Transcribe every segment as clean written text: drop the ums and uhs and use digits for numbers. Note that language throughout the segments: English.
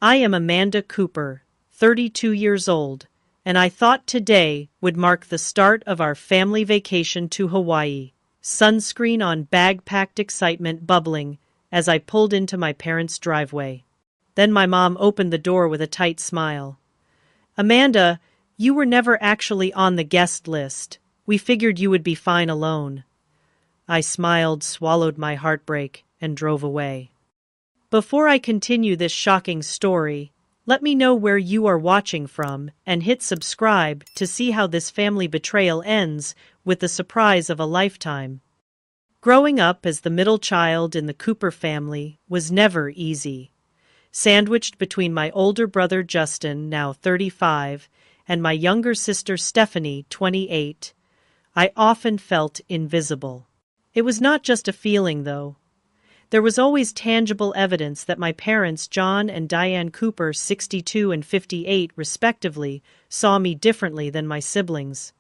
I am Amanda Cooper, 32 years old, and I thought today would mark the start of our family vacation to Hawaii. Sunscreen on bag-packed excitement bubbling as I pulled into my parents' driveway. Then my mom opened the door with a tight smile. "Amanda, you were never actually on the guest list. We figured you would be fine alone." I smiled, swallowed my heartbreak, and drove away. Before I continue this shocking story, let me know where you are watching from and hit subscribe to see how this family betrayal ends with the surprise of a lifetime. Growing up as the middle child in the Cooper family was never easy. Sandwiched between my older brother Justin, now 35, and my younger sister Stephanie, 28, I often felt invisible. It was not just a feeling, though. There was always tangible evidence that my parents, John and Diane Cooper, 62 and 58 respectively, saw me differently than my siblings.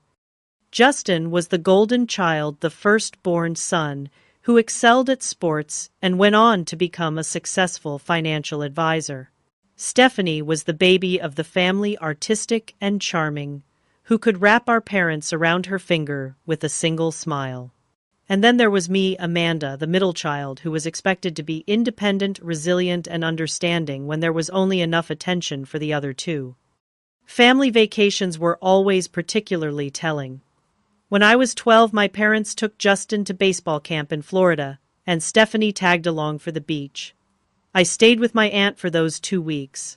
Justin was the golden child, the firstborn son, who excelled at sports and went on to become a successful financial advisor. Stephanie was the baby of the family, artistic and charming, who could wrap our parents around her finger with a single smile. And then there was me, Amanda, the middle child, who was expected to be independent, resilient, and understanding when there was only enough attention for the other two. Family vacations were always particularly telling. When I was 12, my parents took Justin to baseball camp in Florida, and Stephanie tagged along for the beach. I stayed with my aunt for those 2 weeks.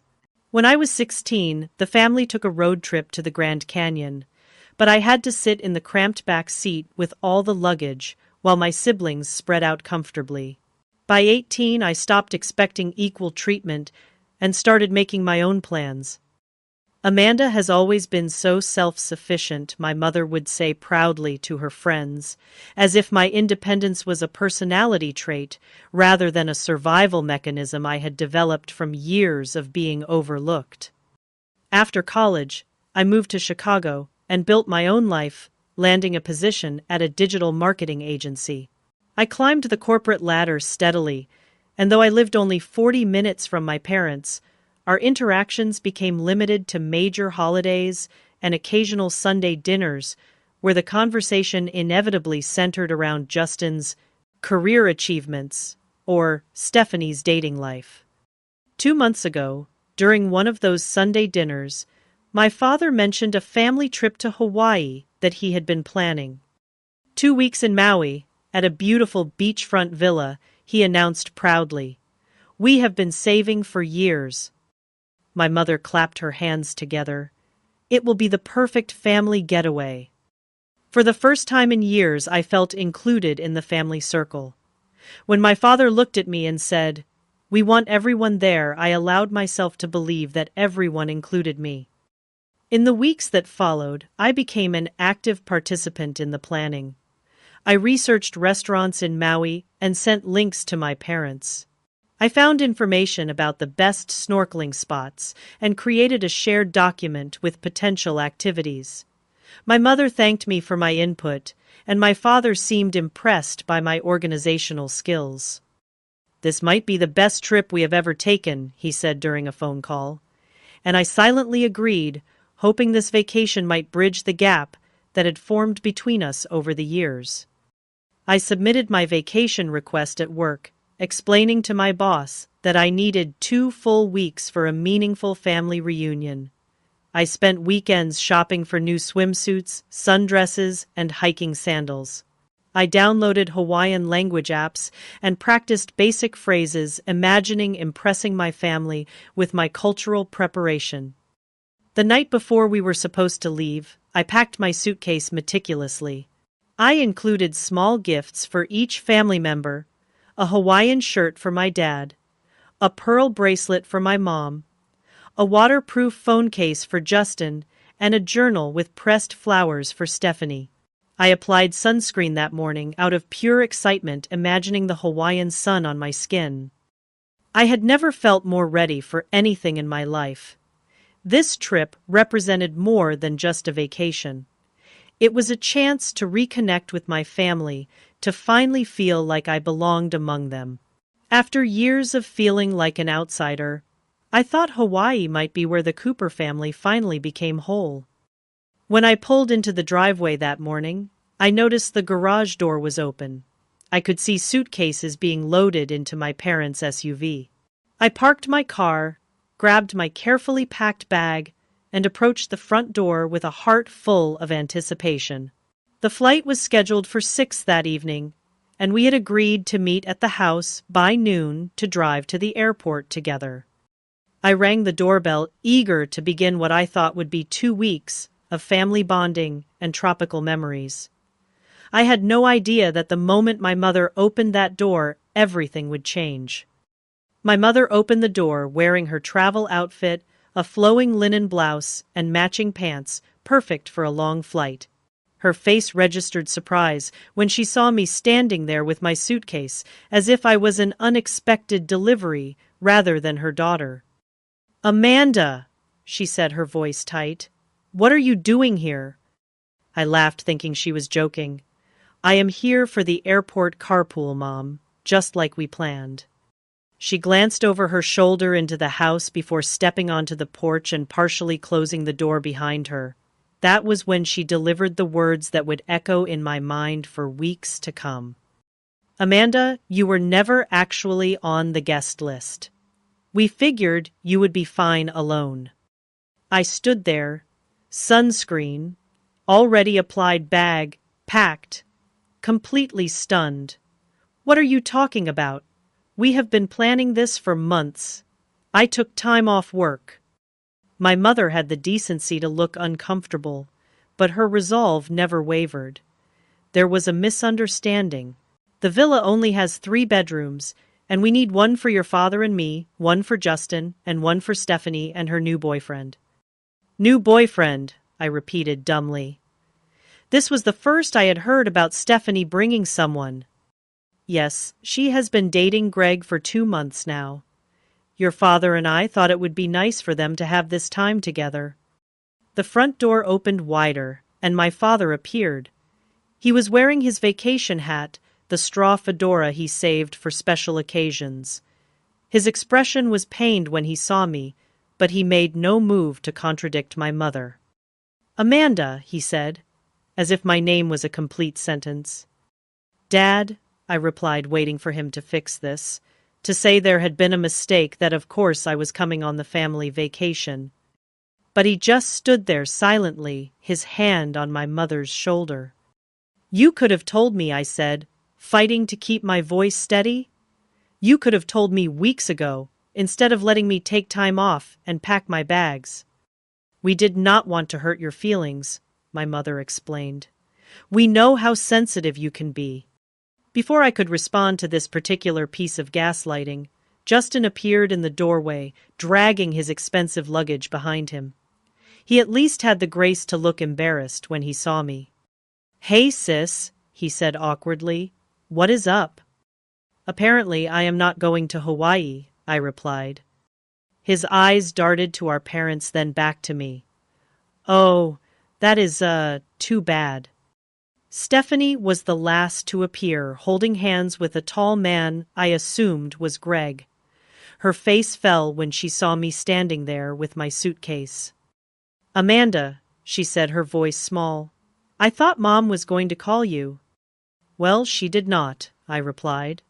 When I was 16, the family took a road trip to the Grand Canyon, but I had to sit in the cramped back seat with all the luggage while my siblings spread out comfortably. By 18, I stopped expecting equal treatment and started making my own plans. "Amanda has always been so self-sufficient," my mother would say proudly to her friends, as if my independence was a personality trait rather than a survival mechanism I had developed from years of being overlooked. After college, I moved to Chicago and built my own life, landing a position at a digital marketing agency. I climbed the corporate ladder steadily, and though I lived only 40 minutes from my parents, our interactions became limited to major holidays and occasional Sunday dinners, where the conversation inevitably centered around Justin's career achievements or Stephanie's dating life. 2 months ago, during one of those Sunday dinners, my father mentioned a family trip to Hawaii that he had been planning. 2 weeks in Maui, at a beautiful beachfront villa, he announced proudly, "We have been saving for years." My mother clapped her hands together. "It will be the perfect family getaway." For the first time in years, I felt included in the family circle. When my father looked at me and said, "We want everyone there," I allowed myself to believe that everyone included me. In the weeks that followed, I became an active participant in the planning. I researched restaurants in Maui and sent links to my parents. I found information about the best snorkeling spots and created a shared document with potential activities. My mother thanked me for my input, and my father seemed impressed by my organizational skills. "This might be the best trip we have ever taken," he said during a phone call. And I silently agreed, hoping this vacation might bridge the gap that had formed between us over the years. I submitted my vacation request at work, explaining to my boss that I needed 2 full weeks for a meaningful family reunion. I spent weekends shopping for new swimsuits, sundresses, and hiking sandals. I downloaded Hawaiian language apps and practiced basic phrases, imagining impressing my family with my cultural preparation. The night before we were supposed to leave, I packed my suitcase meticulously. I included small gifts for each family member, a Hawaiian shirt for my dad, a pearl bracelet for my mom, a waterproof phone case for Justin, and a journal with pressed flowers for Stephanie. I applied sunscreen that morning out of pure excitement, imagining the Hawaiian sun on my skin. I had never felt more ready for anything in my life. This trip represented more than just a vacation. It was a chance to reconnect with my family, to finally feel like I belonged among them. After years of feeling like an outsider, I thought Hawaii might be where the Cooper family finally became whole. When I pulled into the driveway that morning, I noticed the garage door was open. I could see suitcases being loaded into my parents' SUV. I parked my car, grabbed my carefully packed bag, and approached the front door with a heart full of anticipation. The flight was scheduled for 6 that evening, and we had agreed to meet at the house by noon to drive to the airport together. I rang the doorbell, eager to begin what I thought would be 2 weeks of family bonding and tropical memories. I had no idea that the moment my mother opened that door, everything would change. My mother opened the door wearing her travel outfit, a flowing linen blouse, and matching pants, perfect for a long flight. Her face registered surprise when she saw me standing there with my suitcase, as if I was an unexpected delivery rather than her daughter. "Amanda," she said, her voice tight. "What are you doing here?" I laughed, thinking she was joking. "I am here for the airport carpool, Mom, just like we planned." She glanced over her shoulder into the house before stepping onto the porch and partially closing the door behind her. That was when she delivered the words that would echo in my mind for weeks to come. "Amanda, you were never actually on the guest list. We figured you would be fine alone." I stood there, sunscreen, already applied, bag packed, completely stunned. "What are you talking about? We have been planning this for months. I took time off work." My mother had the decency to look uncomfortable, but her resolve never wavered. "There was a misunderstanding. The villa only has 3 bedrooms, and we need one for your father and me, one for Justin, and one for Stephanie and her new boyfriend." "New boyfriend," I repeated dumbly. This was the first I had heard about Stephanie bringing someone. "Yes, she has been dating Greg for 2 months now. Your father and I thought it would be nice for them to have this time together." The front door opened wider, and my father appeared. He was wearing his vacation hat, the straw fedora he saved for special occasions. His expression was pained when he saw me, but he made no move to contradict my mother. "Amanda," he said, as if my name was a complete sentence. "Dad," I replied, waiting for him to fix this, to say there had been a mistake, that of course I was coming on the family vacation. But he just stood there silently, his hand on my mother's shoulder. "You could have told me," I said, fighting to keep my voice steady. "You could have told me weeks ago, instead of letting me take time off and pack my bags." "We did not want to hurt your feelings," my mother explained. "We know how sensitive you can be." Before I could respond to this particular piece of gaslighting, Justin appeared in the doorway, dragging his expensive luggage behind him. He at least had the grace to look embarrassed when he saw me. "Hey, sis," he said awkwardly. "What is up?" "Apparently I am not going to Hawaii," I replied. His eyes darted to our parents, then back to me. "Oh, that is, too bad." Stephanie was the last to appear, holding hands with a tall man I assumed was Greg. Her face fell when she saw me standing there with my suitcase. "Amanda," she said, her voice small, "I thought Mom was going to call you." "Well, she did not," I replied.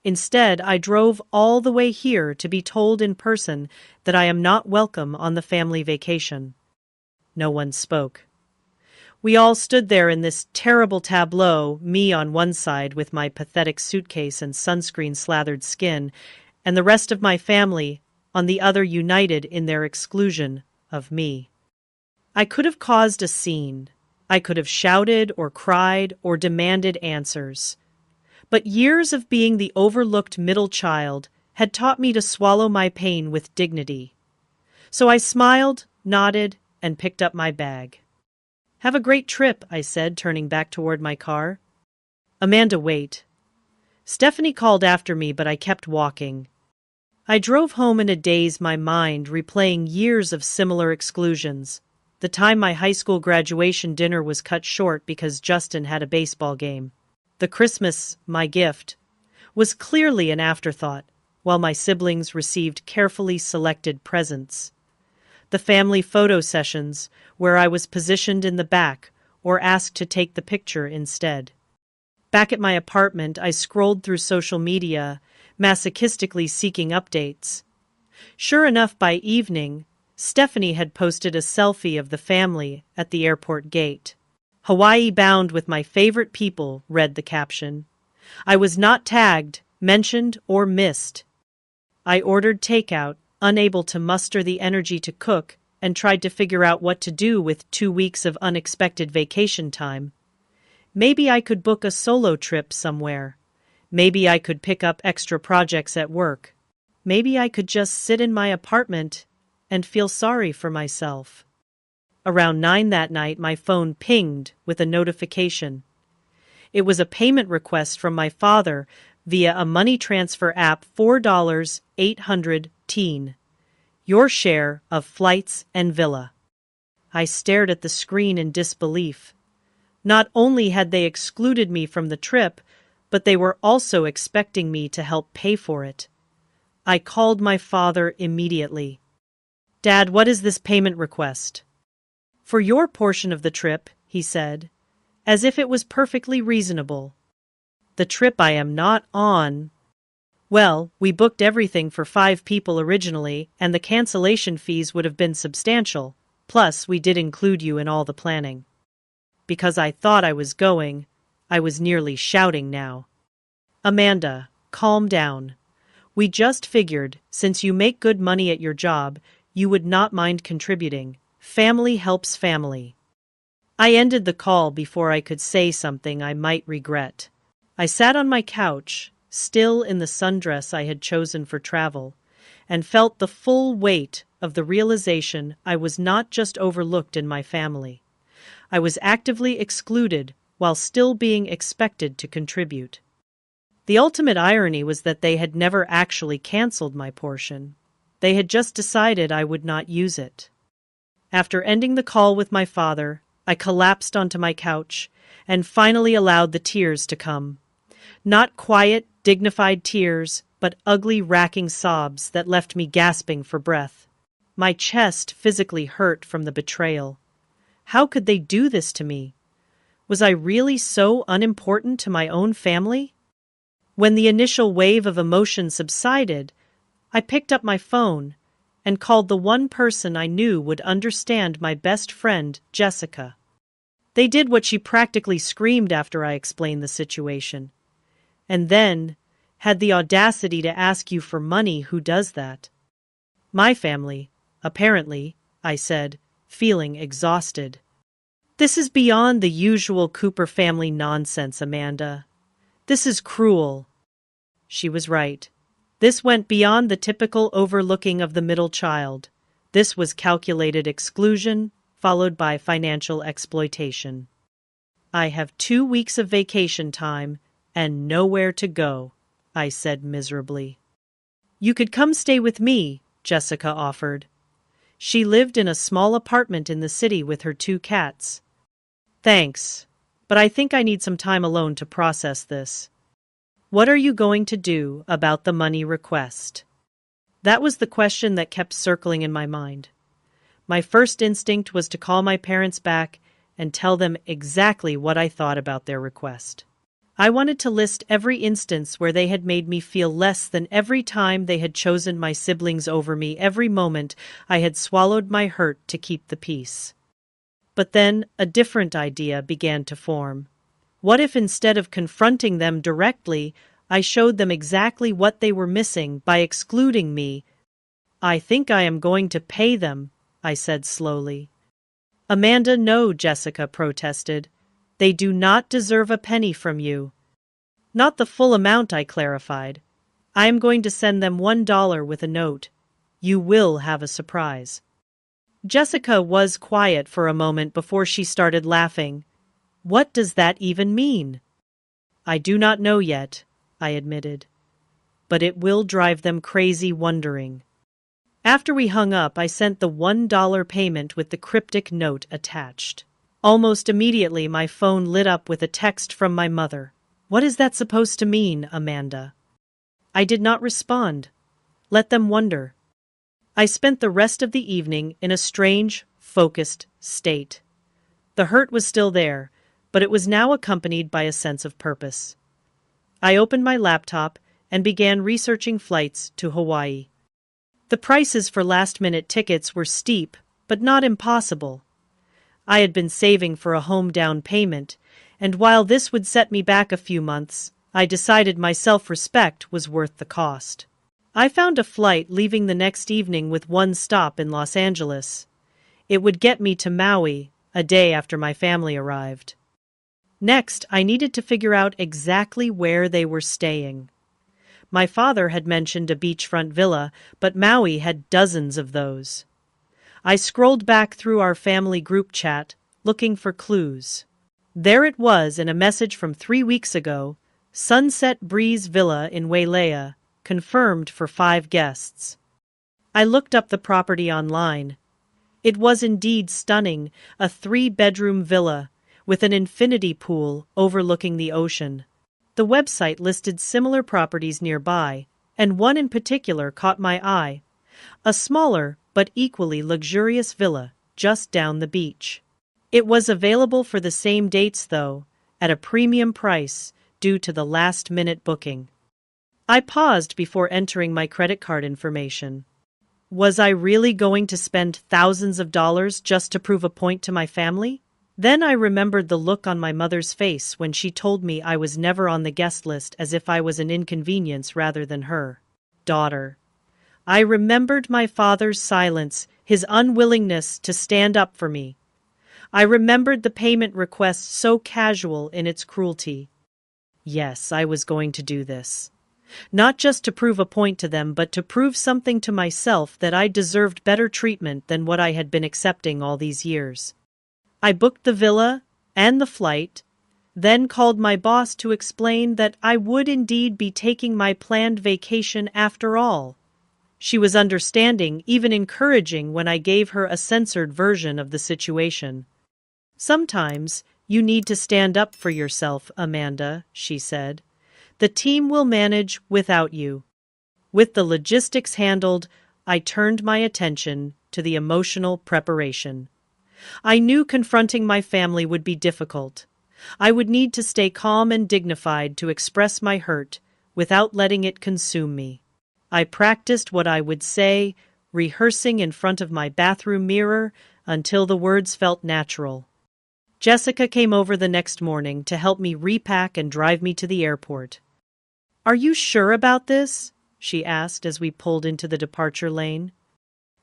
"Instead, I drove all the way here to be told in person that I am not welcome on the family vacation." No one spoke. We all stood there in this terrible tableau, me on one side with my pathetic suitcase and sunscreen-slathered skin, and the rest of my family on the other, united in their exclusion of me. I could have caused a scene. I could have shouted or cried or demanded answers. But years of being the overlooked middle child had taught me to swallow my pain with dignity. So I smiled, nodded, and picked up my bag. "Have a great trip," I said, turning back toward my car. "Amanda, wait." Stephanie called after me, but I kept walking. I drove home in a daze, my mind replaying years of similar exclusions. The time my high school graduation dinner was cut short because Justin had a baseball game. The Christmas, my gift, was clearly an afterthought. while my siblings received carefully selected presents. The family photo sessions, where I was positioned in the back or asked to take the picture instead. Back at my apartment, I scrolled through social media, masochistically seeking updates. Sure enough, by evening, Stephanie had posted a selfie of the family at the airport gate. "Hawaii bound with my favorite people," read the caption. I was not tagged, mentioned, or missed. I ordered takeout, unable to muster the energy to cook, and tried to figure out what to do with 2 weeks of unexpected vacation time. Maybe I could book a solo trip somewhere. Maybe I could pick up extra projects at work. Maybe I could just sit in my apartment and feel sorry for myself. Around 9 that night, my phone pinged with a notification. It was a payment request from my father via a money transfer app, $4,800 teen. Your share of flights and villa. I stared at the screen in disbelief. Not only had they excluded me from the trip, but they were also expecting me to help pay for it. I called my father immediately. "Dad, what is this payment request?" "For your portion of the trip," he said, as if it was perfectly reasonable. "The trip I am not on." "Well, we booked everything for 5 people originally, and the cancellation fees would have been substantial. Plus, we did include you in all the planning." Because I thought I was going, I was nearly shouting now. "Amanda, calm down. We just figured, since you make good money at your job, you would not mind contributing. Family helps family." I ended the call before I could say something I might regret. I sat on my couch, still in the sundress I had chosen for travel, and felt the full weight of the realization I was not just overlooked in my family. I was actively excluded while still being expected to contribute. The ultimate irony was that they had never actually canceled my portion. They had just decided I would not use it. After ending the call with my father, I collapsed onto my couch and finally allowed the tears to come. Not quiet, dignified tears, but ugly, racking sobs that left me gasping for breath. My chest physically hurt from the betrayal. How could they do this to me? Was I really so unimportant to my own family? When the initial wave of emotion subsided, I picked up my phone and called the one person I knew would understand, my best friend, Jessica. They did what she practically screamed after I explained the situation. And then had the audacity to ask you for money. Who does that? My family, apparently, I said, feeling exhausted. This is beyond the usual Cooper family nonsense, Amanda. This is cruel. She was right. This went beyond the typical overlooking of the middle child. This was calculated exclusion, followed by financial exploitation. I have 2 weeks of vacation time and nowhere to go, I said miserably. You could come stay with me, Jessica offered. She lived in a small apartment in the city with her 2 cats. Thanks, but I think I need some time alone to process this. What are you going to do about the money request? That was the question that kept circling in my mind. My first instinct was to call my parents back and tell them exactly what I thought about their request. I wanted to list every instance where they had made me feel less than, every time they had chosen my siblings over me, every moment I had swallowed my hurt to keep the peace. But then a different idea began to form. What if instead of confronting them directly, I showed them exactly what they were missing by excluding me? I think I am going to pay them, I said slowly. Amanda, no, Jessica protested. They do not deserve a penny from you. Not the full amount, I clarified. I am going to send them $1 with a note. You will have a surprise. Jessica was quiet for a moment before she started laughing. What does that even mean? I do not know yet, I admitted. But it will drive them crazy wondering. After we hung up, I sent the $1 payment with the cryptic note attached. Almost immediately, my phone lit up with a text from my mother. What is that supposed to mean, Amanda? I did not respond. Let them wonder. I spent the rest of the evening in a strange, focused state. The hurt was still there, but it was now accompanied by a sense of purpose. I opened my laptop and began researching flights to Hawaii. The prices for last-minute tickets were steep, but not impossible. I had been saving for a home down payment, and while this would set me back a few months, I decided my self-respect was worth the cost. I found a flight leaving the next evening with one stop in Los Angeles. It would get me to Maui a day after my family arrived. Next, I needed to figure out exactly where they were staying. My father had mentioned a beachfront villa, but Maui had dozens of those. I scrolled back through our family group chat, looking for clues. There it was in a message from 3 weeks ago: Sunset Breeze Villa in Wailea, confirmed for 5 guests. I looked up the property online. It was indeed stunning, a 3-bedroom villa with an infinity pool overlooking the ocean. The website listed similar properties nearby, and one in particular caught my eye: a smaller but equally luxurious villa just down the beach. It was available for the same dates, though, at a premium price due to the last-minute booking. I paused before entering my credit card information. Was I really going to spend thousands of dollars just to prove a point to my family? Then I remembered the look on my mother's face when she told me I was never on the guest list, as if I was an inconvenience rather than her daughter. I remembered my father's silence, his unwillingness to stand up for me. I remembered the payment request so casual in its cruelty. Yes, I was going to do this. Not just to prove a point to them, but to prove something to myself, that I deserved better treatment than what I had been accepting all these years. I booked the villa and the flight, then called my boss to explain that I would indeed be taking my planned vacation after all. She was understanding, even encouraging, when I gave her a censored version of the situation. "Sometimes you need to stand up for yourself, Amanda," she said. "The team will manage without you." With the logistics handled, I turned my attention to the emotional preparation. I knew confronting my family would be difficult. I would need to stay calm and dignified to express my hurt without letting it consume me. I practiced what I would say, rehearsing in front of my bathroom mirror until the words felt natural. Jessica came over the next morning to help me repack and drive me to the airport. "Are you sure about this?" she asked as we pulled into the departure lane.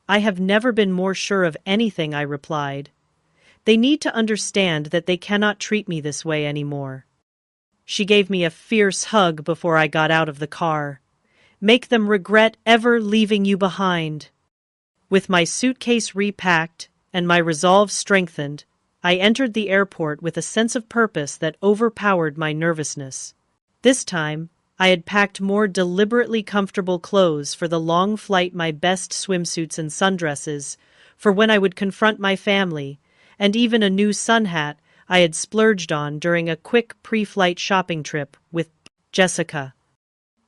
"I have never been more sure of anything," I replied. "They need to understand that they cannot treat me this way anymore." She gave me a fierce hug before I got out of the car. "Make them regret ever leaving you behind." With my suitcase repacked and my resolve strengthened, I entered the airport with a sense of purpose that overpowered my nervousness. This time, I had packed more deliberately comfortable clothes for the long flight, my best swimsuits and sundresses, for when I would confront my family, and even a new sun hat I had splurged on during a quick pre-flight shopping trip with Jessica.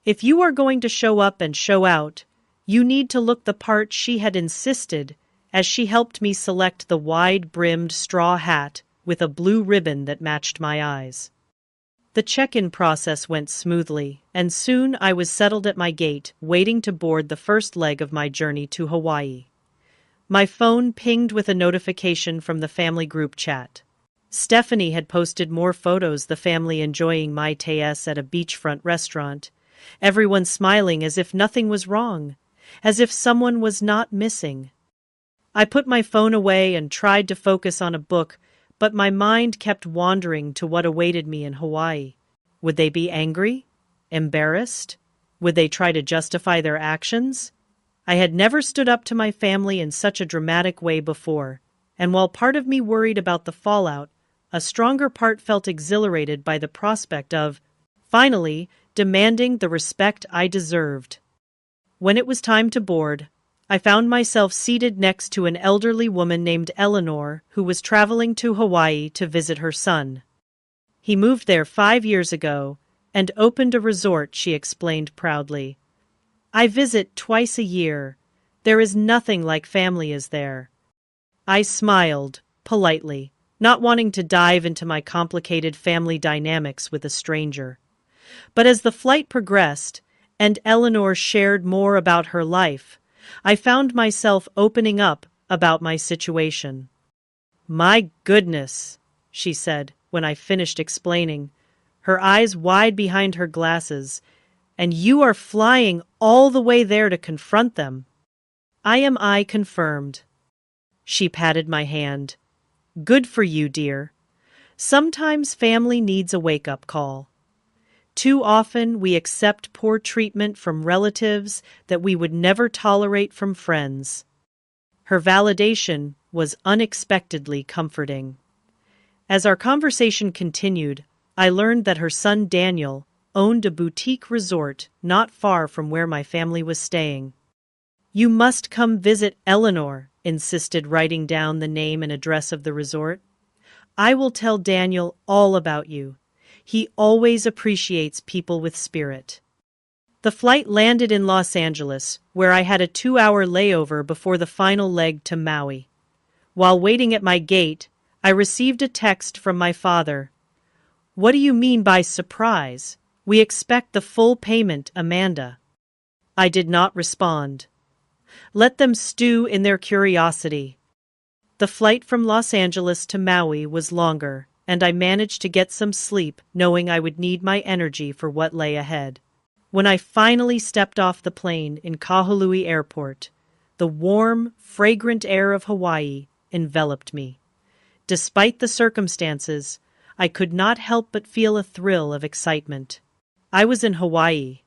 "If you are going to show up and show out, you need to look the part," she had insisted, as she helped me select the wide-brimmed straw hat with a blue ribbon that matched my eyes. The check-in process went smoothly, and soon I was settled at my gate, waiting to board the first leg of my journey to Hawaii. My phone pinged with a notification from the family group chat. Stephanie had posted more photos, the family enjoying Mai Tais at a beachfront restaurant, everyone smiling as if nothing was wrong, as if someone was not missing. I put my phone away and tried to focus on a book, but my mind kept wandering to what awaited me in Hawaii. Would they be angry? Embarrassed? Would they try to justify their actions? I had never stood up to my family in such a dramatic way before, and while part of me worried about the fallout, a stronger part felt exhilarated by the prospect of, finally, demanding the respect I deserved. When it was time to board, I found myself seated next to an elderly woman named Eleanor, who was traveling to Hawaii to visit her son. He moved there 5 years ago, and opened a resort, she explained proudly. I visit twice a year. There is nothing like family, is there? I smiled, politely, not wanting to dive into my complicated family dynamics with a stranger. But as the flight progressed, and Eleanor shared more about her life, I found myself opening up about my situation. My goodness, she said when I finished explaining, her eyes wide behind her glasses, and you are flying all the way there to confront them. I confirmed. She patted my hand. Good for you, dear. Sometimes family needs a wake-up call. Too often we accept poor treatment from relatives that we would never tolerate from friends. Her validation was unexpectedly comforting. As our conversation continued, I learned that her son Daniel owned a boutique resort not far from where my family was staying. You must come visit, Eleanor insisted, writing down the name and address of the resort. I will tell Daniel all about you. He always appreciates people with spirit. The flight landed in Los Angeles, where I had a 2-hour layover before the final leg to Maui. While waiting at my gate, I received a text from my father. What do you mean by surprise? We expect the full payment, Amanda. I did not respond. Let them stew in their curiosity. The flight from Los Angeles to Maui was longer, and I managed to get some sleep, knowing I would need my energy for what lay ahead. When I finally stepped off the plane in Kahului Airport, the warm, fragrant air of Hawaii enveloped me. Despite the circumstances, I could not help but feel a thrill of excitement. I was in Hawaii,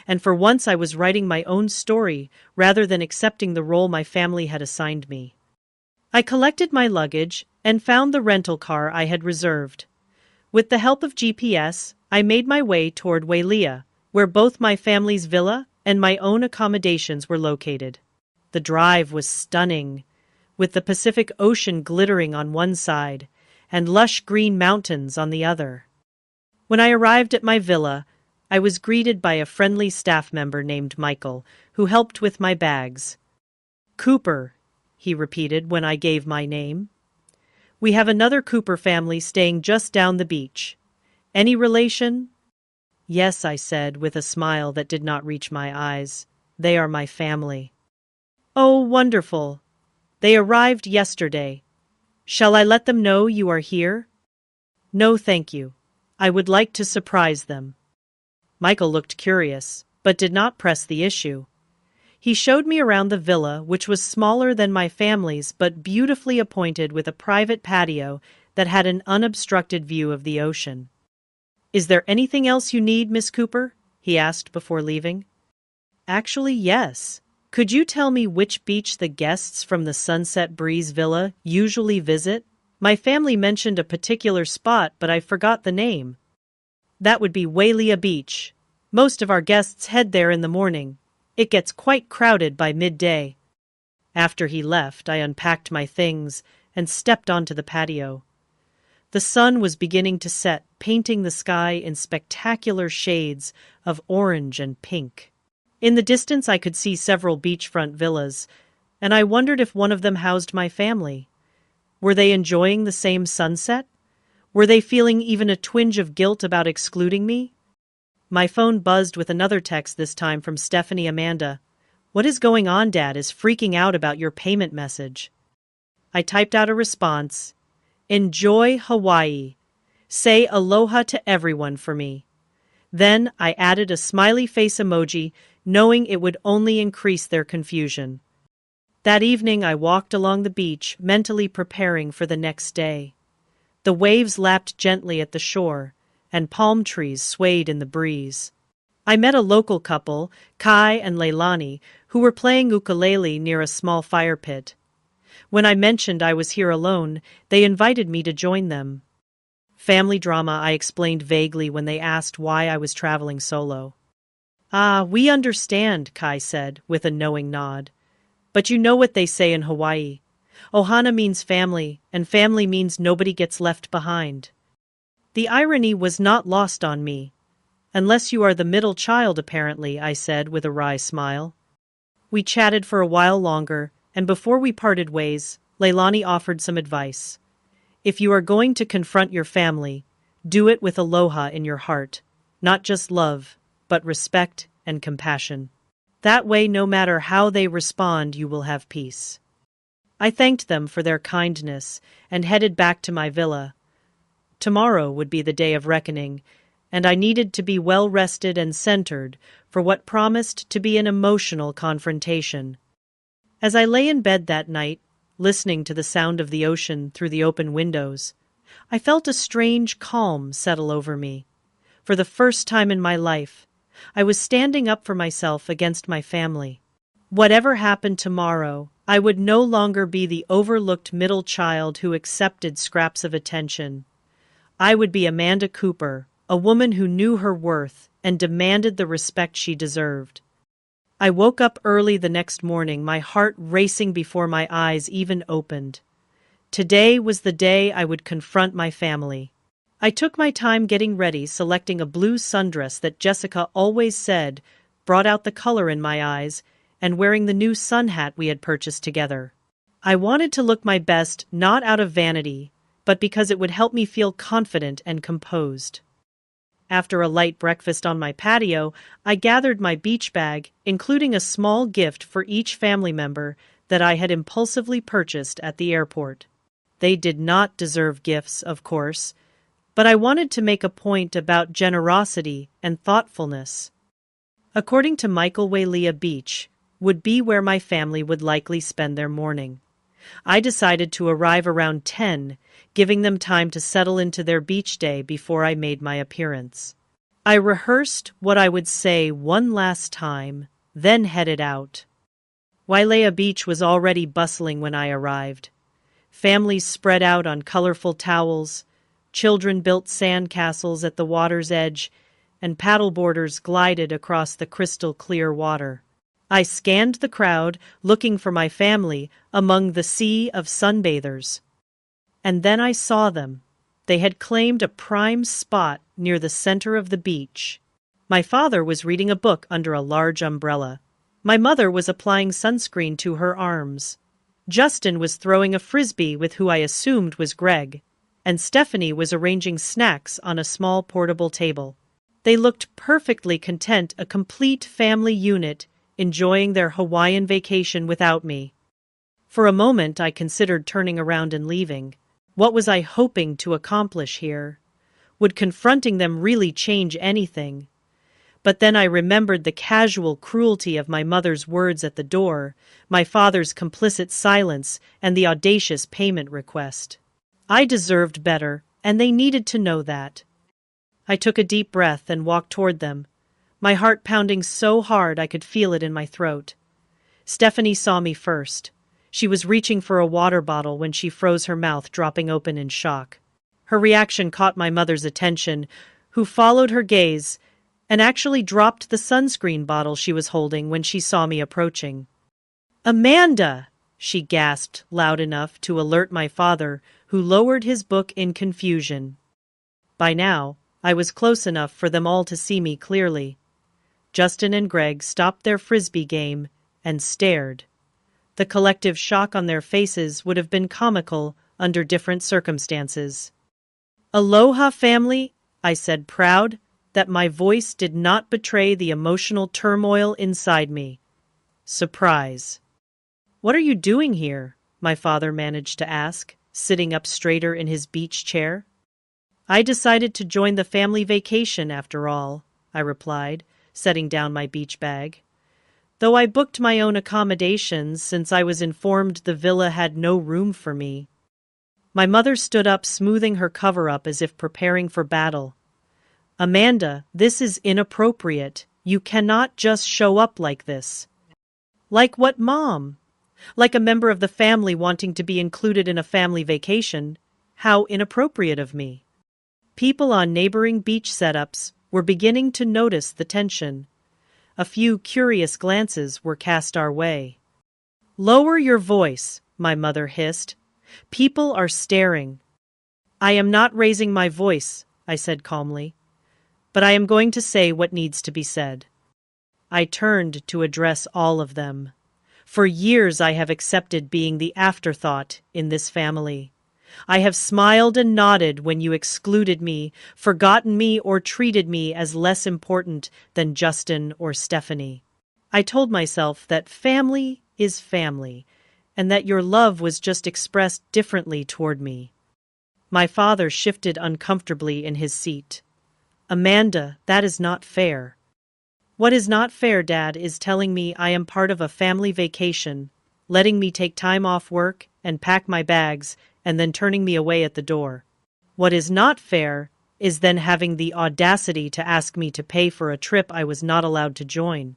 and for once I was writing my own story rather than accepting the role my family had assigned me. I collected my luggage and found the rental car I had reserved. With the help of GPS, I made my way toward Wailea, where both my family's villa and my own accommodations were located. The drive was stunning, with the Pacific Ocean glittering on one side and lush green mountains on the other. When I arrived at my villa, I was greeted by a friendly staff member named Michael, who helped with my bags. Cooper, he repeated when I gave my name. We have another Cooper family staying just down the beach. Any relation? Yes, I said with a smile that did not reach my eyes. They are my family. Oh, wonderful. They arrived yesterday. Shall I let them know you are here? No, thank you. I would like to surprise them. Michael looked curious, but did not press the issue. He showed me around the villa, which was smaller than my family's but beautifully appointed with a private patio that had an unobstructed view of the ocean. Is there anything else you need, Miss Cooper? He asked before leaving. Actually, yes. Could you tell me which beach the guests from the Sunset Breeze Villa usually visit? My family mentioned a particular spot, but I forgot the name. That would be Wailea Beach. Most of our guests head there in the morning. It gets quite crowded by midday. After he left, I unpacked my things and stepped onto the patio. The sun was beginning to set, painting the sky in spectacular shades of orange and pink. In the distance I could see several beachfront villas, and I wondered if one of them housed my family. Were they enjoying the same sunset? Were they feeling even a twinge of guilt about excluding me? My phone buzzed with another text, this time from Stephanie. Amanda. What is going on? Dad is freaking out about your payment message. I typed out a response. Enjoy Hawaii. Say aloha to everyone for me. Then I added a smiley face emoji, knowing it would only increase their confusion. That evening I walked along the beach, mentally preparing for the next day. The waves lapped gently at the shore, and palm trees swayed in the breeze. I met a local couple, Kai and Leilani, who were playing ukulele near a small fire pit. When I mentioned I was here alone, they invited me to join them. Family drama, I explained vaguely when they asked why I was traveling solo. Ah, we understand, Kai said, with a knowing nod. But you know what they say in Hawaii. Ohana means family, and family means nobody gets left behind. The irony was not lost on me. Unless you are the middle child, apparently, I said with a wry smile. We chatted for a while longer, and before we parted ways, Leilani offered some advice. If you are going to confront your family, do it with aloha in your heart, not just love, but respect and compassion. That way, no matter how they respond, you will have peace. I thanked them for their kindness and headed back to my villa. Tomorrow would be the day of reckoning, and I needed to be well rested and centered for what promised to be an emotional confrontation. As I lay in bed that night, listening to the sound of the ocean through the open windows, I felt a strange calm settle over me. For the first time in my life, I was standing up for myself against my family. Whatever happened tomorrow, I would no longer be the overlooked middle child who accepted scraps of attention. I would be Amanda Cooper, a woman who knew her worth and demanded the respect she deserved. I woke up early the next morning, my heart racing before my eyes even opened. Today was the day I would confront my family. I took my time getting ready, selecting a blue sundress that Jessica always said brought out the color in my eyes, and wearing the new sun hat we had purchased together. I wanted to look my best, not out of vanity, but because it would help me feel confident and composed. After a light breakfast on my patio, I gathered my beach bag, including a small gift for each family member that I had impulsively purchased at the airport. They did not deserve gifts, of course, but I wanted to make a point about generosity and thoughtfulness. According to Michael, Wailea Beach would be where my family would likely spend their morning. I decided to arrive around 10, giving them time to settle into their beach day before I made my appearance. I rehearsed what I would say one last time, then headed out. Wailea Beach was already bustling when I arrived. Families spread out on colorful towels, children built sand castles at the water's edge, and paddleboarders glided across the crystal-clear water. I scanned the crowd, looking for my family among the sea of sunbathers. And then I saw them. They had claimed a prime spot near the center of the beach. My father was reading a book under a large umbrella. My mother was applying sunscreen to her arms. Justin was throwing a frisbee with who I assumed was Greg, and Stephanie was arranging snacks on a small portable table. They looked perfectly content, a complete family unit, enjoying their Hawaiian vacation without me. For a moment I considered turning around and leaving. What was I hoping to accomplish here? Would confronting them really change anything? But then I remembered the casual cruelty of my mother's words at the door, my father's complicit silence, and the audacious payment request. I deserved better, and they needed to know that. I took a deep breath and walked toward them, my heart pounding so hard I could feel it in my throat. Stephanie saw me first. She was reaching for a water bottle when she froze her mouth, dropping open in shock. Her reaction caught my mother's attention, who followed her gaze and actually dropped the sunscreen bottle she was holding when she saw me approaching. "Amanda!" she gasped loud enough to alert my father, who lowered his book in confusion. By now, I was close enough for them all to see me clearly. Justin and Greg stopped their frisbee game and stared. The collective shock on their faces would have been comical under different circumstances. "Aloha, family," I said, proud that my voice did not betray the emotional turmoil inside me. Surprise. "What are you doing here?" my father managed to ask, sitting up straighter in his beach chair. "I decided to join the family vacation after all," I replied, setting down my beach bag. "Though I booked my own accommodations since I was informed the villa had no room for me." My mother stood up, smoothing her cover-up as if preparing for battle. "Amanda, this is inappropriate. You cannot just show up like this." "Like what, Mom?" "Like a member of the family wanting to be included in a family vacation. How inappropriate of me." People on neighboring beach setups were beginning to notice the tension. A few curious glances were cast our way. "Lower your voice," my mother hissed. "People are staring." "I am not raising my voice," I said calmly. but I am going to say what needs to be said. I turned to address all of them. For years I have accepted being the afterthought in this family. I have smiled and nodded when you excluded me, forgotten me, or treated me as less important than Justin or Stephanie. I told myself that family is family, and that your love was just expressed differently toward me. My father shifted uncomfortably in his seat. Amanda, that is not fair. What is not fair, Dad, is telling me I am part of a family vacation, letting me take time off work and pack my bags, and then turning me away at the door. What is not fair is then having the audacity to ask me to pay for a trip I was not allowed to join.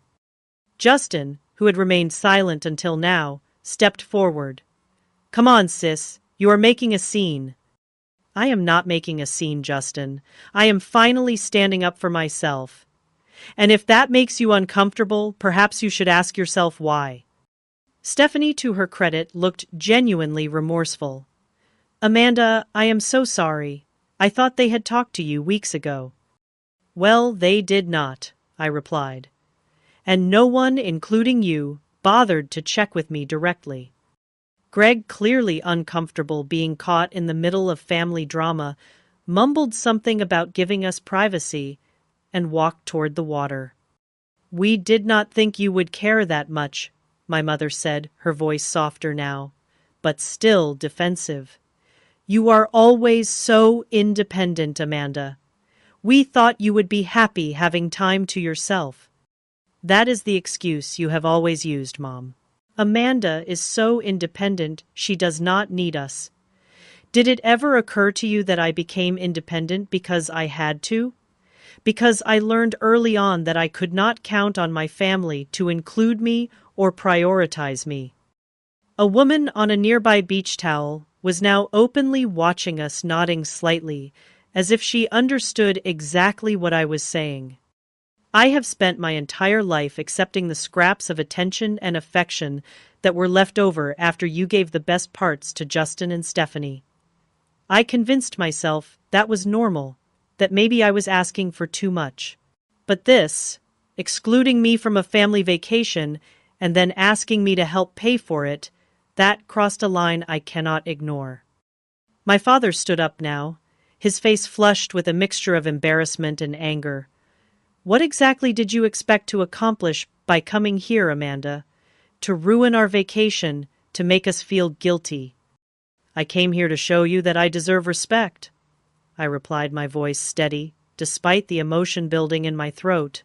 Justin, who had remained silent until now, stepped forward. Come on, sis, you are making a scene. I am not making a scene, Justin. I am finally standing up for myself. And if that makes you uncomfortable, perhaps you should ask yourself why. Stephanie, to her credit, looked genuinely remorseful. Amanda, I am so sorry. I thought they had talked to you weeks ago. Well, they did not, I replied. And no one, including you, bothered to check with me directly. Greg, clearly uncomfortable being caught in the middle of family drama, mumbled something about giving us privacy and walked toward the water. We did not think you would care that much, my mother said, her voice softer now, but still defensive. You are always so independent, Amanda. We thought you would be happy having time to yourself. That is the excuse you have always used, Mom. Amanda is so independent she does not need us. Did it ever occur to you that I became independent because I had to? Because I learned early on that I could not count on my family to include me or prioritize me. A woman on a nearby beach towel was now openly watching us, nodding slightly, as if she understood exactly what I was saying. I have spent my entire life accepting the scraps of attention and affection that were left over after you gave the best parts to Justin and Stephanie. I convinced myself that was normal, that maybe I was asking for too much. But this, excluding me from a family vacation and then asking me to help pay for it, that crossed a line I cannot ignore. My father stood up now, his face flushed with a mixture of embarrassment and anger. What exactly did you expect to accomplish by coming here, Amanda? To ruin our vacation, to make us feel guilty? I came here to show you that I deserve respect, I replied, my voice steady, despite the emotion building in my throat.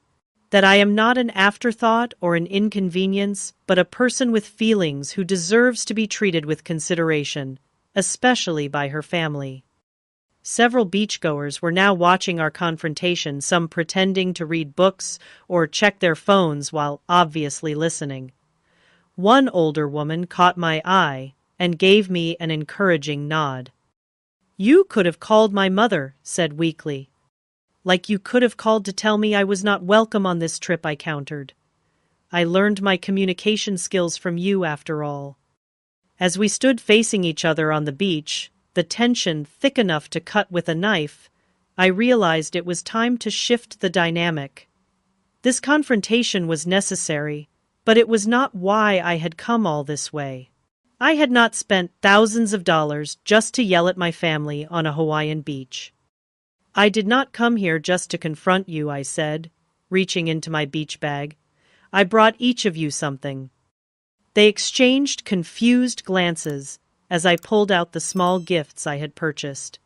That I am not an afterthought or an inconvenience, but a person with feelings who deserves to be treated with consideration, especially by her family. Several beachgoers were now watching our confrontation, some pretending to read books or check their phones while obviously listening. One older woman caught my eye and gave me an encouraging nod. You could have called my mother, said weakly. Like you could have called to tell me I was not welcome on this trip, I countered. I learned my communication skills from you, after all. As we stood facing each other on the beach, the tension thick enough to cut with a knife, I realized it was time to shift the dynamic. This confrontation was necessary, but it was not why I had come all this way. I had not spent thousands of dollars just to yell at my family on a Hawaiian beach. I did not come here just to confront you, I said, reaching into my beach bag. I brought each of you something. They exchanged confused glances as I pulled out the small gifts I had purchased.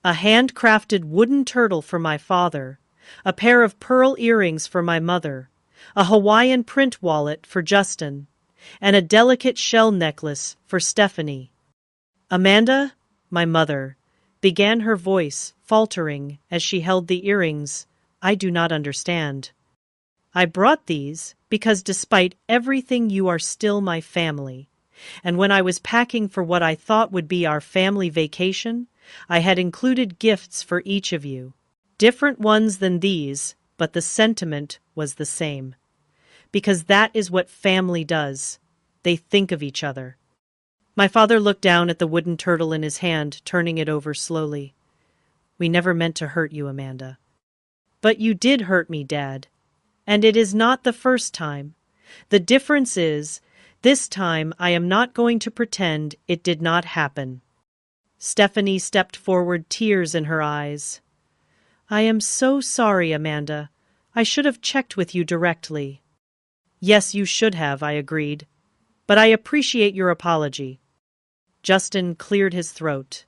A handcrafted wooden turtle for my father, a pair of pearl earrings for my mother, a Hawaiian print wallet for Justin, and a delicate shell necklace for Stephanie. Amanda, my mother, began, her voice faltering as she held the earrings. I do not understand. I brought these because despite everything you are still my family, and when I was packing for what I thought would be our family vacation, I had included gifts for each of you. Different ones than these, but the sentiment was the same. Because that is what family does. They think of each other. My father looked down at the wooden turtle in his hand, turning it over slowly. We never meant to hurt you, Amanda. But you did hurt me, Dad. And it is not the first time. The difference is, this time I am not going to pretend it did not happen. Stephanie stepped forward, tears in her eyes. I am so sorry, Amanda. I should have checked with you directly. Yes, you should have, I agreed. But I appreciate your apology. Justin cleared his throat.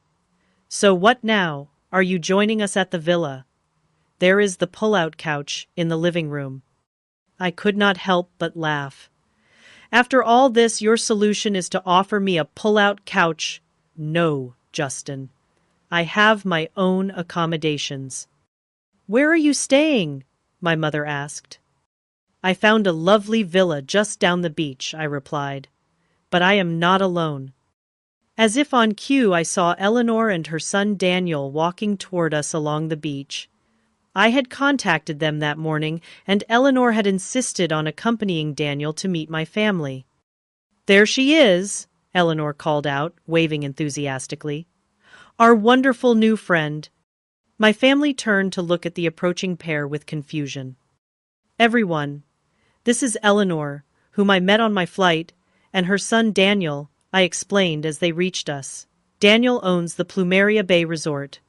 So what now? Are you joining us at the villa? There is the pull-out couch in the living room. I could not help but laugh. After all this, your solution is to offer me a pull-out couch? No, Justin. I have my own accommodations. Where are you staying? My mother asked. I found a lovely villa just down the beach, I replied. But I am not alone. As if on cue, I saw Eleanor and her son Daniel walking toward us along the beach. I had contacted them that morning, and Eleanor had insisted on accompanying Daniel to meet my family. There she is, Eleanor called out, waving enthusiastically. Our wonderful new friend. My family turned to look at the approaching pair with confusion. Everyone, this is Eleanor, whom I met on my flight, and her son Daniel, I explained as they reached us. Daniel owns the Plumeria Bay Resort.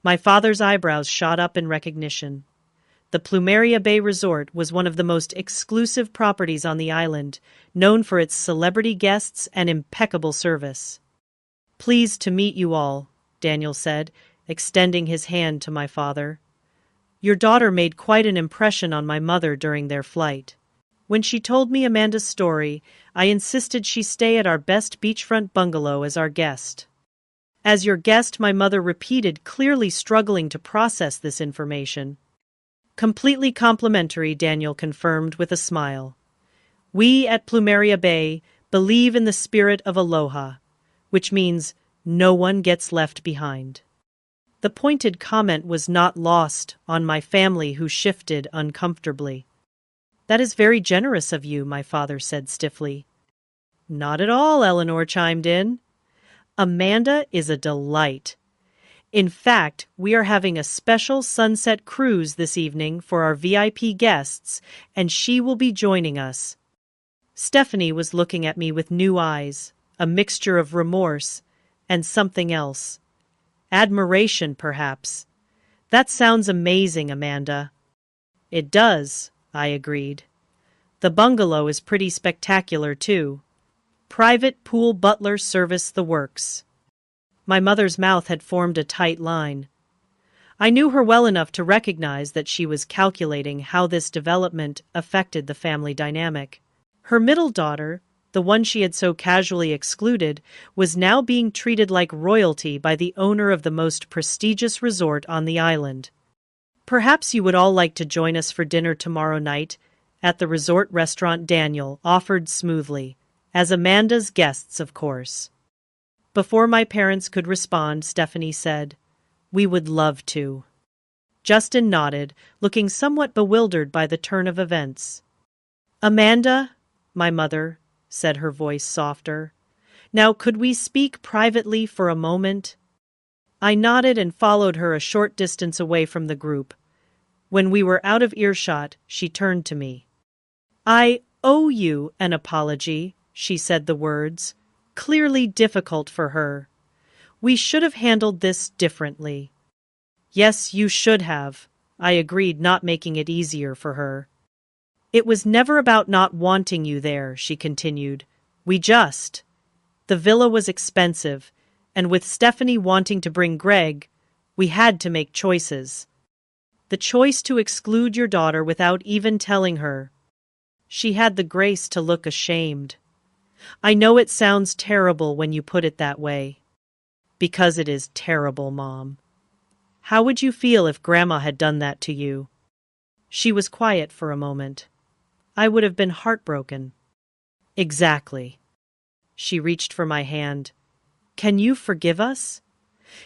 My father's eyebrows shot up in recognition. The Plumeria Bay Resort was one of the most exclusive properties on the island, known for its celebrity guests and impeccable service. Pleased to meet you all, Daniel said, extending his hand to my father. Your daughter made quite an impression on my mother during their flight. When she told me Amanda's story, I insisted she stay at our best beachfront bungalow as our guest. As your guest, my mother repeated, clearly struggling to process this information. Completely complimentary, Daniel confirmed with a smile. We at Plumeria Bay believe in the spirit of aloha, which means no one gets left behind. The pointed comment was not lost on my family, who shifted uncomfortably. That is very generous of you, my father said stiffly. Not at all, Eleanor chimed in. Amanda is a delight. In fact, we are having a special sunset cruise this evening for our VIP guests, and she will be joining us. Stephanie was looking at me with new eyes, a mixture of remorse and something else. Admiration, perhaps. That sounds amazing, Amanda. It does, I agreed. The bungalow is pretty spectacular, too. Private pool, butler service, the works. My mother's mouth had formed a tight line. I knew her well enough to recognize that she was calculating how this development affected the family dynamic. Her middle daughter, the one she had so casually excluded, was now being treated like royalty by the owner of the most prestigious resort on the island. Perhaps you would all like to join us for dinner tomorrow night at the resort restaurant, Daniel offered smoothly. As Amanda's guests, of course. Before my parents could respond, Stephanie said, We would love to. Justin nodded, looking somewhat bewildered by the turn of events. Amanda, my mother, said, her voice softer. Now could we speak privately for a moment? I nodded and followed her a short distance away from the group. When we were out of earshot, she turned to me. I owe you an apology. She said the words, clearly difficult for her. We should have handled this differently. Yes, you should have, I agreed, not making it easier for her. It was never about not wanting you there, she continued. The villa was expensive, and with Stephanie wanting to bring Greg, we had to make choices. The choice to exclude your daughter without even telling her. She had the grace to look ashamed. I know it sounds terrible when you put it that way. Because it is terrible, Mom. How would you feel if Grandma had done that to you? She was quiet for a moment. I would have been heartbroken. Exactly. She reached for my hand. Can you forgive us?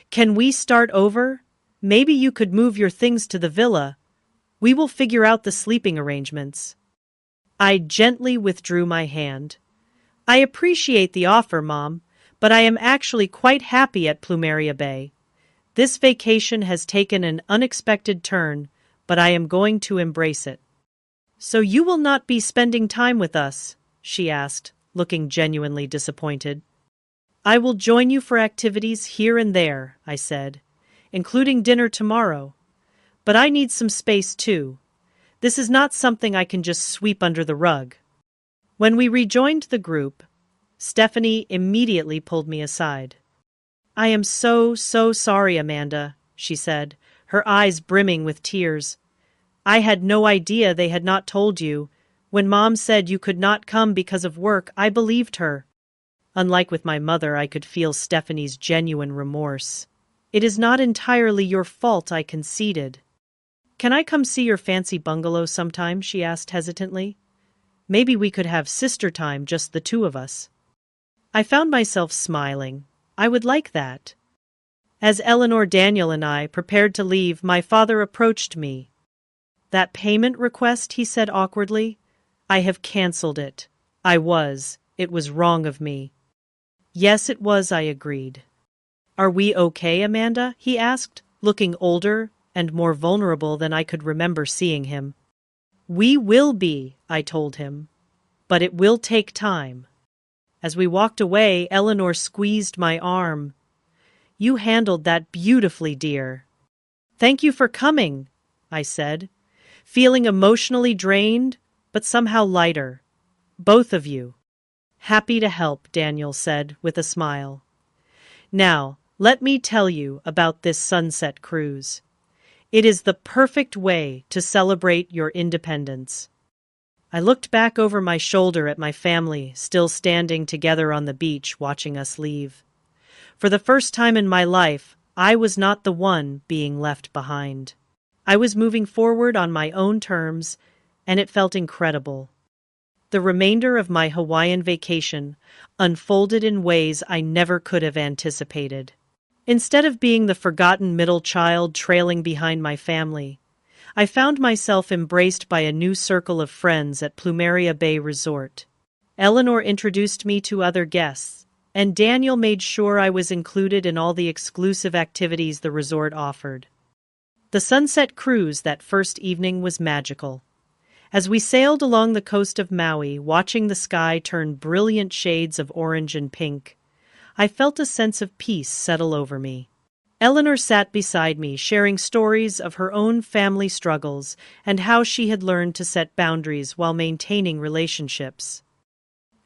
Can we start over? Maybe you could move your things to the villa. We will figure out the sleeping arrangements. I gently withdrew my hand. I appreciate the offer, Mom, but I am actually quite happy at Plumeria Bay. This vacation has taken an unexpected turn, but I am going to embrace it. So you will not be spending time with us? She asked, looking genuinely disappointed. I will join you for activities here and there, I said, including dinner tomorrow. But I need some space too. This is not something I can just sweep under the rug. When we rejoined the group, Stephanie immediately pulled me aside. I am so sorry, Amanda, she said, her eyes brimming with tears. I had no idea they had not told you. When Mom said you could not come because of work, I believed her. Unlike with my mother, I could feel Stephanie's genuine remorse. It is not entirely your fault, I conceded. Can I come see your fancy bungalow sometime? She asked hesitantly. Maybe we could have sister time, just the two of us. I found myself smiling. I would like that. As Eleanor, Daniel, and I prepared to leave, my father approached me. That payment request, he said awkwardly. I have canceled it. It was wrong of me. Yes, it was, I agreed. Are we okay, Amanda? He asked, looking older and more vulnerable than I could remember seeing him. We will be, I told him. But it will take time. As we walked away, Eleanor squeezed my arm. You handled that beautifully, dear. Thank you for coming, I said, feeling emotionally drained, but somehow lighter. Both of you. Happy to help, Daniel said with a smile. Now, let me tell you about this sunset cruise. It is the perfect way to celebrate your independence. I looked back over my shoulder at my family, still standing together on the beach, watching us leave. For the first time in my life, I was not the one being left behind. I was moving forward on my own terms, and it felt incredible. The remainder of my Hawaiian vacation unfolded in ways I never could have anticipated. Instead of being the forgotten middle child trailing behind my family, I found myself embraced by a new circle of friends at Plumeria Bay Resort. Eleanor introduced me to other guests, and Daniel made sure I was included in all the exclusive activities the resort offered. The sunset cruise that first evening was magical. As we sailed along the coast of Maui, watching the sky turn brilliant shades of orange and pink, I felt a sense of peace settle over me. Eleanor sat beside me, sharing stories of her own family struggles and how she had learned to set boundaries while maintaining relationships.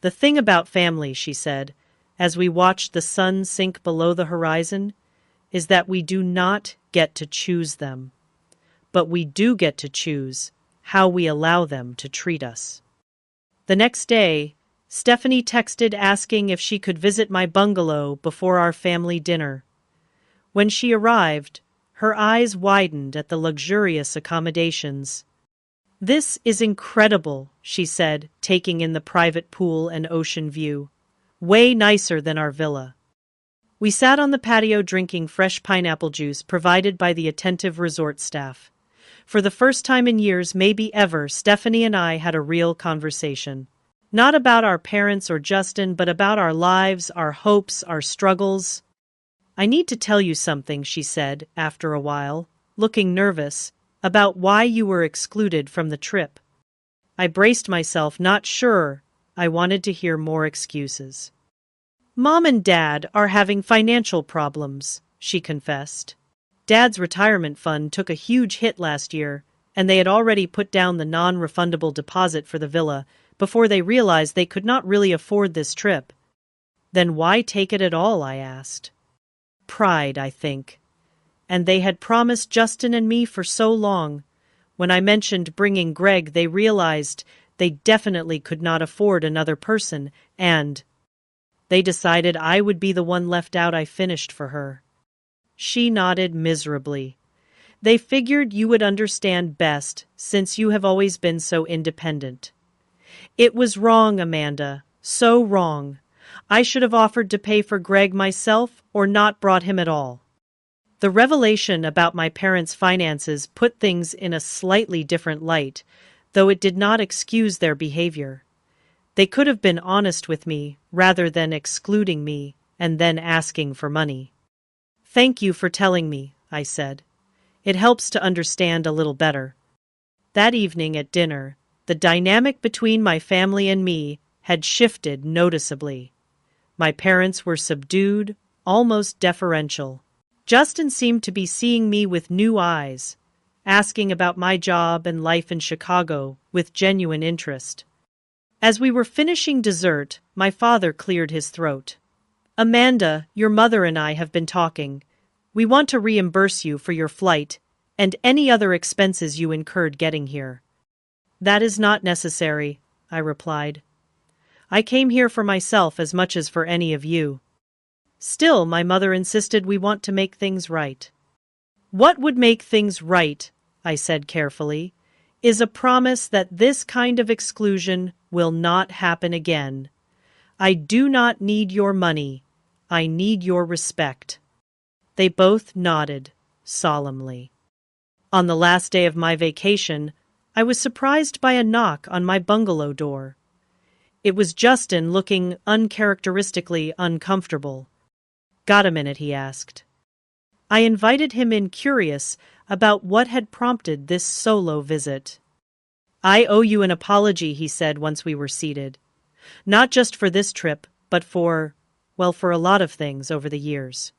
The thing about family, she said, as we watched the sun sink below the horizon, is that we do not get to choose them. But we do get to choose how we allow them to treat us. The next day, Stephanie texted asking if she could visit my bungalow before our family dinner. When she arrived, her eyes widened at the luxurious accommodations. This is incredible, she said, taking in the private pool and ocean view. Way nicer than our villa. We sat on the patio drinking fresh pineapple juice provided by the attentive resort staff. For the first time in years, maybe ever, Stephanie and I had a real conversation. Not about our parents or Justin, but about our lives, our hopes, our struggles. I need to tell you something, she said, after a while, looking nervous, about why you were excluded from the trip. I braced myself, not sure I wanted to hear more excuses. Mom and Dad are having financial problems, she confessed. Dad's retirement fund took a huge hit last year, and they had already put down the non-refundable deposit for the villa before they realized they could not really afford this trip. Then why take it at all, I asked. Pride, I think. And they had promised Justin and me for so long. When I mentioned bringing Greg, they realized they definitely could not afford another person, and they decided I would be the one left out. I finished for her. She nodded miserably. They figured you would understand best, since you have always been so independent. It was wrong, Amanda. So wrong. I should have offered to pay for Greg myself or not brought him at all. The revelation about my parents' finances put things in a slightly different light, though it did not excuse their behavior. They could have been honest with me rather than excluding me and then asking for money. Thank you for telling me, I said. It helps to understand a little better. That evening at dinner, the dynamic between my family and me had shifted noticeably. My parents were subdued, almost deferential. Justin seemed to be seeing me with new eyes, asking about my job and life in Chicago with genuine interest. As we were finishing dessert, my father cleared his throat. Amanda, your mother and I have been talking. We want to reimburse you for your flight and any other expenses you incurred getting here. That is not necessary, I replied. I came here for myself as much as for any of you. Still, my mother insisted we want to make things right. What would make things right, I said carefully, is a promise that this kind of exclusion will not happen again. I do not need your money. I need your respect. They both nodded, solemnly. On the last day of my vacation, I was surprised by a knock on my bungalow door. It was Justin, looking uncharacteristically uncomfortable. Got a minute, he asked. I invited him in, curious about what had prompted this solo visit. I owe you an apology, he said once we were seated. Not just for this trip, but for a lot of things over the years.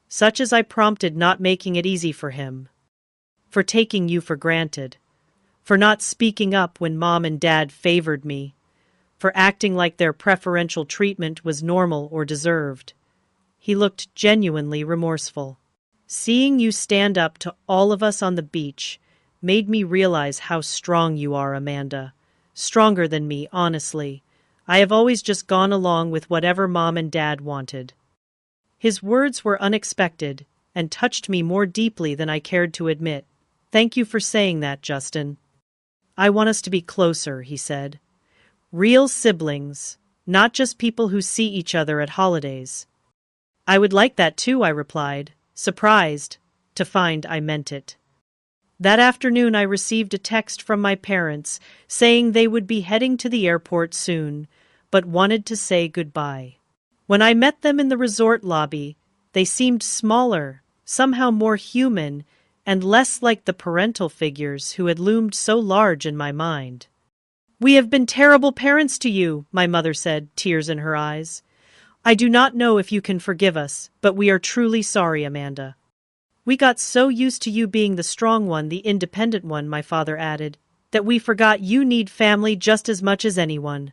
Such as I prompted, not making it easy for him. For taking you for granted. For not speaking up when Mom and Dad favored me. For acting like their preferential treatment was normal or deserved. He looked genuinely remorseful. Seeing you stand up to all of us on the beach made me realize how strong you are, Amanda. Stronger than me, honestly. I have always just gone along with whatever Mom and Dad wanted. His words were unexpected and touched me more deeply than I cared to admit. Thank you for saying that, Justin. I want us to be closer, he said. Real siblings, not just people who see each other at holidays. I would like that too, I replied, surprised to find I meant it. That afternoon I received a text from my parents saying they would be heading to the airport soon, but wanted to say goodbye. When I met them in the resort lobby, they seemed smaller, somehow more human, and less like the parental figures who had loomed so large in my mind. We have been terrible parents to you, my mother said, tears in her eyes. I do not know if you can forgive us, but we are truly sorry, Amanda. We got so used to you being the strong one, the independent one, my father added, that we forgot you need family just as much as anyone.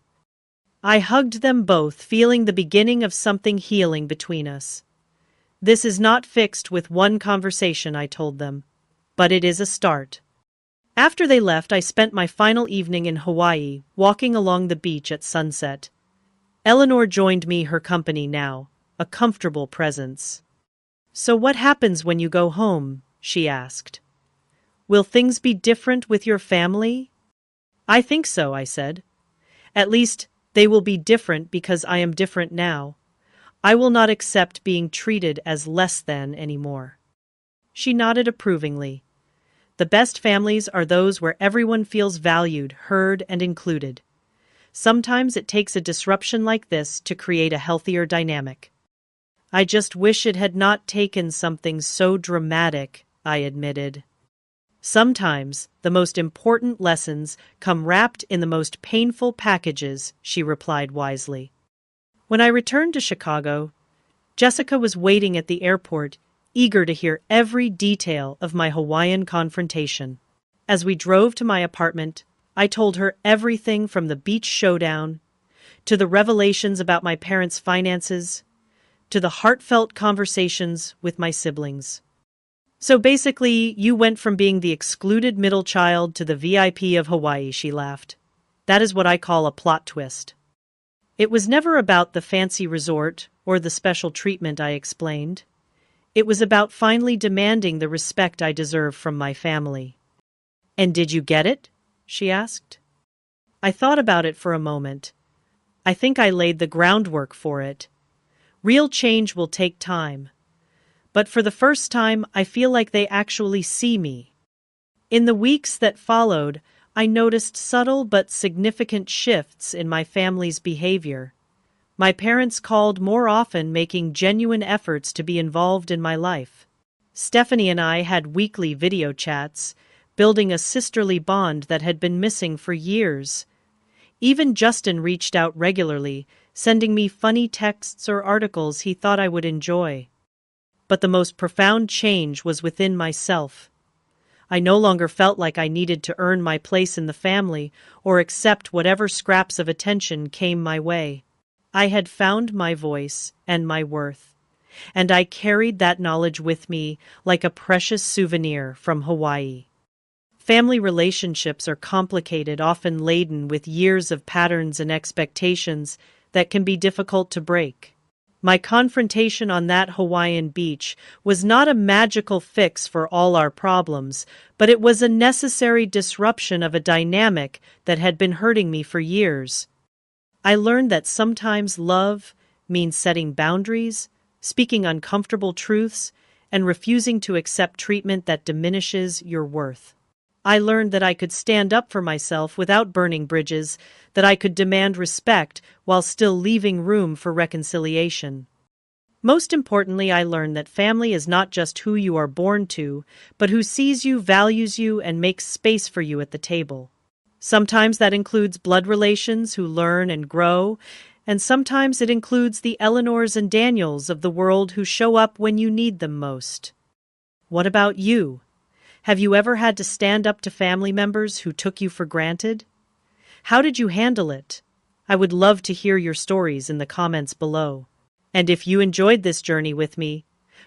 I hugged them both, feeling the beginning of something healing between us. This is not fixed with one conversation, I told them, but it is a start. After they left, I spent my final evening in Hawaii, walking along the beach at sunset. Eleanor joined me, her company now, a comfortable presence. So what happens when you go home? She asked. Will things be different with your family? I think so, I said. At least, they will be different because I am different now. I will not accept being treated as less than anymore. She nodded approvingly. The best families are those where everyone feels valued, heard, and included. Sometimes it takes a disruption like this to create a healthier dynamic. I just wish it had not taken something so dramatic, I admitted. Sometimes the most important lessons come wrapped in the most painful packages, she replied wisely. When I returned to Chicago, Jessica was waiting at the airport, eager to hear every detail of my Hawaiian confrontation. As we drove to my apartment, I told her everything from the beach showdown, to the revelations about my parents' finances, to the heartfelt conversations with my siblings. So basically, you went from being the excluded middle child to the VIP of Hawaii, she laughed. That is what I call a plot twist. It was never about the fancy resort or the special treatment, I explained. It was about finally demanding the respect I deserve from my family. And did you get it? She asked. I thought about it for a moment. I think I laid the groundwork for it. Real change will take time. But for the first time, I feel like they actually see me. In the weeks that followed, I noticed subtle but significant shifts in my family's behavior. My parents called more often, making genuine efforts to be involved in my life. Stephanie and I had weekly video chats, building a sisterly bond that had been missing for years. Even Justin reached out regularly, sending me funny texts or articles he thought I would enjoy. But the most profound change was within myself. I no longer felt like I needed to earn my place in the family or accept whatever scraps of attention came my way. I had found my voice and my worth, and I carried that knowledge with me like a precious souvenir from Hawaii. Family relationships are complicated, often laden with years of patterns and expectations that can be difficult to break. My confrontation on that Hawaiian beach was not a magical fix for all our problems, but it was a necessary disruption of a dynamic that had been hurting me for years. I learned that sometimes love means setting boundaries, speaking uncomfortable truths, and refusing to accept treatment that diminishes your worth. I learned that I could stand up for myself without burning bridges, that I could demand respect while still leaving room for reconciliation. Most importantly, I learned that family is not just who you are born to, but who sees you, values you, and makes space for you at the table. Sometimes that includes blood relations who learn and grow, and sometimes it includes the Eleanors and Daniels of the world who show up when you need them most. What about you? Have you ever had to stand up to family members who took you for granted? How did you handle it? I would love to hear your stories in the comments below. And if you enjoyed this journey with me,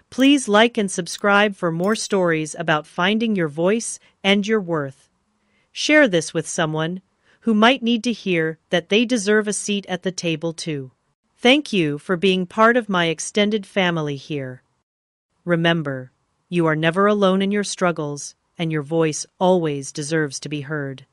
please like and subscribe for more stories about finding your voice and your worth. Share this with someone who might need to hear that they deserve a seat at the table too. Thank you for being part of my extended family here. Remember, you are never alone in your struggles, and your voice always deserves to be heard.